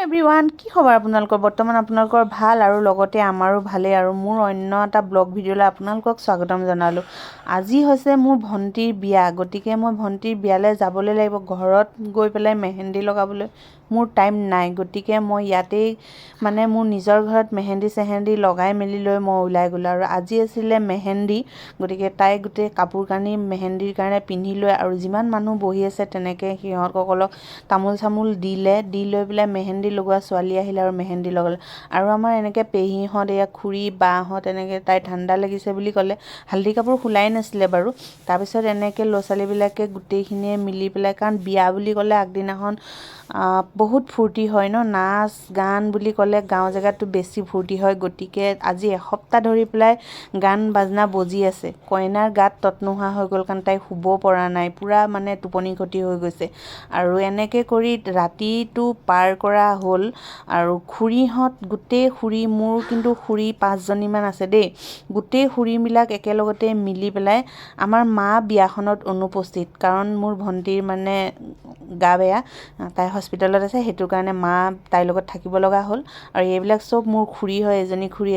Everyone কি খবৰ আপোনালোকৰ বৰ্তমান আপোনালোকৰ ভাল আৰু লগতে আমাৰো ভালেই আৰু মোৰ অন্য এটা ব্লগ ভিডিঅ'লৈ আপোনালোকক স্বাগতম জনালোঁ। আজি হৈছে মোৰ ভণ্টিৰ বিয়া, গতিকে মই ভণ্টিৰ বিয়ালৈ যাবলৈ লাগিব। ঘৰত গৈ পেলাই মেহেন্দি লগাবলৈ মোৰ টাইম নাই, গতিকে মই ইয়াতেই মানে মোৰ নিজৰ ঘৰত মেহেন্দি লগাই মেলি লৈ মই ওলাই গ'লোঁ। আৰু আজি আছিলে মেহেন্দি, গতিকে তাই গোটেই কাপোৰ কানি মেহেন্দিৰ কাৰণে পিন্ধি লৈ আৰু যিমান মানুহ বহি আছে তেনেকৈ সিহঁতসকলক তামোল চামোল দি লৈ পেলাই মেহেন্দি লগোৱা ছোৱালী আহিলে আৰু মেহেন্দি লগালে। আৰু আমাৰ এনেকৈ পেহীহঁত, এয়া খুৰী বাহঁত এনেকৈ তাই ঠাণ্ডা লাগিছে বুলি ক'লে। হালধি কাপোৰ খোলাই নাছিলে বাৰু। তাৰপিছত এনেকৈ ল'ৰা ছোৱালীবিলাকে গোটেইখিনিয়ে মিলি পেলাই, কাৰণ বিয়া বুলি ক'লে আগদিনাখন বহুত ফূৰ্তি হয় ন, নাচ গান বুলি ক'লে গাঁও জেগাততো বেছি ফূৰ্তি হয়। গতিকে আজি এসপ্তাহ ধৰি পেলাই গান বাজনা বজি আছে। কইনাৰ গাত তত নোহোৱা হৈ গ'ল, কাৰণ তাই শুব পৰা নাই, পূৰা মানে টোপনি ক্ষতি হৈ গৈছে। আৰু এনেকৈ কৰি ৰাতিটো পাৰ কৰা হ'ল। আৰু খুৰীহঁত গোটেই খুৰী, মোৰ কিন্তু খুৰী 5জনীমান আছে দেই, গোটেই খুৰীবিলাক একেলগতে মিলি পেলাই আমাৰ মা বিয়াখনত অনুপস্থিত, কাৰণ মোৰ ভণ্টিৰ মানে গা বেয়া, তাই হস্পিটেলত আছে, সেইটো কাৰণে মা তাইৰ লগত থাকিব লগা হ'ল। আৰু এইবিলাক চব মোৰ খুৰী হয়, এজনী খুৰী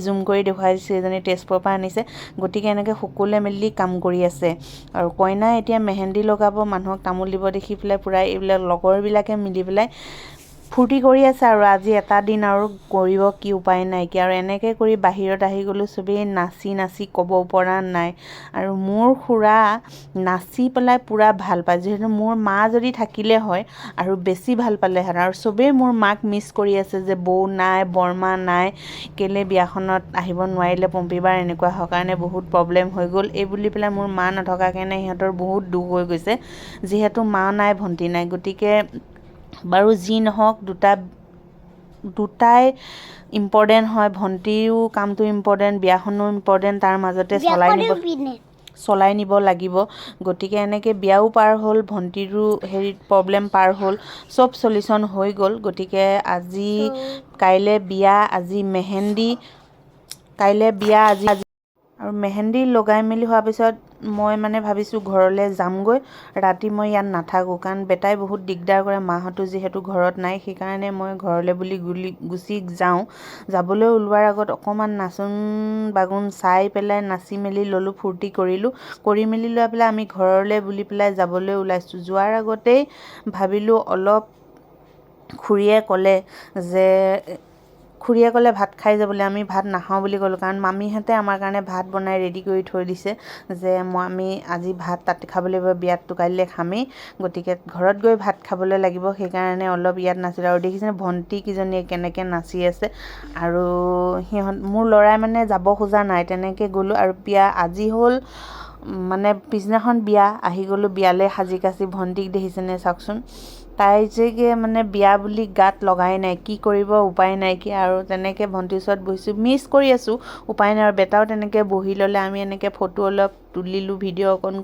জুম কৰি দেখুৱাই দিছে, এজনী তেজপুৰৰ পৰা আনিছে। গতিকে এনেকৈ সকলোৱে মিলি কাম কৰি আছে। আৰু কইনাই এতিয়া মেহেন্দি লগাব, মানুহক তামোল দিব দেখি পেলাই পূৰা এইবিলাক লগৰবিলাকে মিলি পেলাই ফূৰ্তি কৰি আছে। আৰু আজি এটা দিন আৰু কৰিব কি, উপায় নাইকিয়া। আৰু এনেকৈ কৰি বাহিৰত আহি গ'লোঁ, চবেই নাচি ক'ব পৰা নাই। আৰু মোৰ খুৰা নাচি পেলাই পূৰা ভাল পায়, যিহেতু মোৰ মা যদি থাকিলে হয় আৰু বেছি ভাল পালেহেঁতেন। আৰু চবেই মোৰ মাক মিছ কৰি আছে যে বৌ নাই, বৰমা নাই, কেলৈ বিয়াখনত আহিব নোৱাৰিলে, পম্পীবাৰ এনেকুৱা হোৱাৰ কাৰণে বহুত প্ৰব্লেম হৈ গ'ল। এই বুলি পেলাই মোৰ মা নথকাৰ কাৰণে সিহঁতৰ বহুত দুখ হৈ গৈছে, যিহেতু মা নাই ভণ্টি নাই। গতিকে বাৰু যি নহওক, দুটাই ইম্পৰ্টেণ্ট হয়, ভণ্টিৰো কামটো ইম্পৰ্টেণ্ট, বিয়াখনো ইম্পৰ্টেণ্ট, তাৰ মাজতে চলাই নিব লাগিব। গতিকে এনেকৈ বিয়াও পাৰ হ'ল, ভণ্টিৰো প্ৰব্লেম পাৰ হ'ল, চব চলিউশ্যন হৈ গ'ল। গতিকে কাইলৈ বিয়া, আজি মেহেন্দি, আৰু মেহেন্দি লগাই মেলি হোৱাৰ পিছত মই মানে ভাবিছোঁ ঘৰলৈ যামগৈ, ৰাতি মই ইয়াত নাথাকোঁ, কাৰণ বেটাই বহুত দিগদাৰ কৰে, মাহঁতো যিহেতু ঘৰত নাই, সেইকাৰণে মই ঘৰলৈ বুলি গুচি যাওঁ। যাবলৈ ওলোৱাৰ আগত অকণমান নাচোন বাগোন চাই পেলাই নাচি মেলি ল'লোঁ, ফূৰ্তি কৰিলোঁ। কৰি মেলি লৈ পেলাই আমি ঘৰলৈ বুলি পেলাই যাবলৈ ওলাইছোঁ। যোৱাৰ আগতেই ভাবিলোঁ অলপ, খুৰীয়ে ক'লে ভাত খাই যাবলৈ, আমি ভাত নাখাওঁ বুলি ক'লোঁ, কাৰণ মামীহঁতে আমাৰ কাৰণে ভাত বনাই ৰেডি কৰি থৈ দিছে যে আমি আজি ভাত তাতে খাব লাগিব, বিয়াততো কাইলৈ খামেই, গতিকে ঘৰত গৈ ভাত খাবলৈ লাগিব। সেইকাৰণে অলপ ইয়াত নাচিলোঁ। আৰু দেখিছেনে ভণ্টিকেইজনীয়ে কেনেকৈ নাচি আছে। আৰু মোৰ ল'ৰাই মানে যাব খোজা নাই, তেনেকৈ গ'লোঁ। আৰু বিয়া আজি হ'ল মানে পিছদিনাখন বিয়া, আহি গ'লোঁ বিয়ালৈ সাজি কাচি। ভণ্টিক দেখিছেনে চাওকচোন, তাই যে মানে বিয়া বুলি গাত লগাই নাই, কি কৰিব উপায় নাইকিয়া। আৰু তেনেকৈ ভণ্টিৰ ওচৰত বহিছোঁ, মিছ কৰি আছোঁ, উপায় নাই। আৰু বেটাও তেনেকৈ বহি ল'লে, আমি এনেকৈ ফটো অলপ তুলিলোঁ, ভিডিঅ' অকণ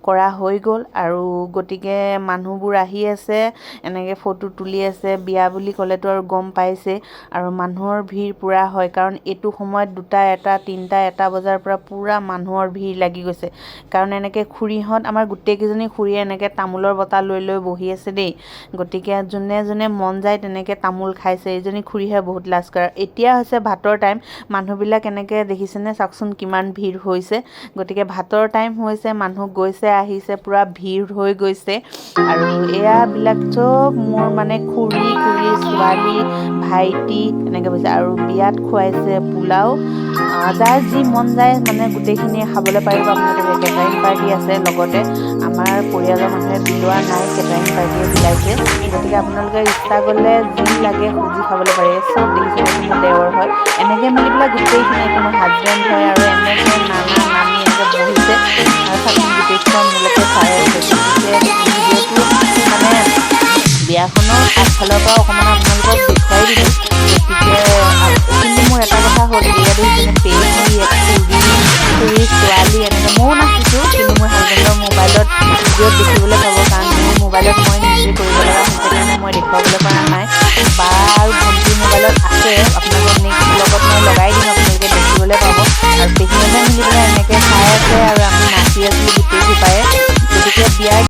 কৰা হৈ গ'ল। আৰু গতিকে মানুহবোৰ আহি আছে, এনেকৈ ফটো তুলি আছে। বিয়া বুলি ক'লেতো আৰু গম পাইছে, আৰু মানুহৰ ভিৰ পূৰা হয়, কাৰণ এইটো সময়ত 2টা, 1টা, 3টা, 1টা বজাৰ পৰা পূৰা মানুহৰ ভিৰ লাগি গৈছে। কাৰণ এনেকৈ খুৰীহঁত, আমাৰ গোটেইকেইজনী খুৰীয়ে এনেকৈ তামোলৰ বটা লৈ বহি আছে দেই। গতিকে যোনে মন যায় তেনেকৈ তামোল খাইছে। এইজনী খুৰীহে বহুত লাজ কৰে। এতিয়া হৈছে ভাতৰ টাইম, মানুহবিলাক এনেকৈ দেখিছেনে চাওকচোন কিমান ভিৰ হৈছে। গতিকে ভাতৰ টাইম হৈছে, মানুহ গৈছে আহিছে, পূৰা ভিৰ হৈ গৈছে। আৰু এয়াবিলাক চব মোৰ মানে খুৰীৰ ছোৱালী, ভাইটি এনেকৈ বহিছে। আৰু বিয়াত খুৱাইছে পোলাও, যাৰ যি মন যায় মানে গোটেইখিনিয়ে খাবলৈ পাৰিব আপোনালোকে। কেটাৰিং পাৰ্টি আছে লগতে, আমাৰ পৰিয়ালৰ মানুহে বিলোৱা নাই, কেটাৰিং পাৰ্টিয়ে বিলাইছে। গতিকে আপোনালোকে ইচ্ছা গ'লে যি লাগে খুজি খাবলৈ পাৰে। চব দেখিছেনে, এইটো মোৰ দেৱৰ হয়, এনেকৈ মিলি পেলাই গোটেইখিনি, এইটো মোৰ হাজবেণ্ড হয়। আৰু এনেকৈ নানা নানি এনেকৈ বহিছে, আৰু চাচোন গোটেইখন মোলৈকে চাই আছে। গতিকে ভিডিঅ'টো মানে বিয়াখনৰ আগফালৰ পৰা অকণমান আপোনালোকক দেখুৱাই দিলোঁ। গতিকে কিন্তু মোৰ এটা কথা হ'ল, এয়া দেখিছেনে পেহী, খুৰীৰ ছোৱালী, এনেকৈ ময়ো নাচিছোঁ, কিন্তু মোৰ হাজবেণ্ডৰ মোবাইলত ভিডিঅ'ত দেখিবলৈ পাব, কাৰণ মোৰ মোবাইলত মই নিজে কৰিব লগা হৈছে কাৰণে মই দেখুৱাবলৈ পৰা নাই। বা আৰু ভণ্টিৰ মোবাইলত আছে, আপোনালোকে নেক্সট ব্লগত মই লগাই দিম, আপোনালোকে দেখিবলৈ পাব। আৰু পেহীহঁতে মিলি পেলাই এনেকৈ চাই আছে, আৰু আমি নাচি আছিলোঁ গোটেই সোপায়ে। গতিকে বিয়াৰ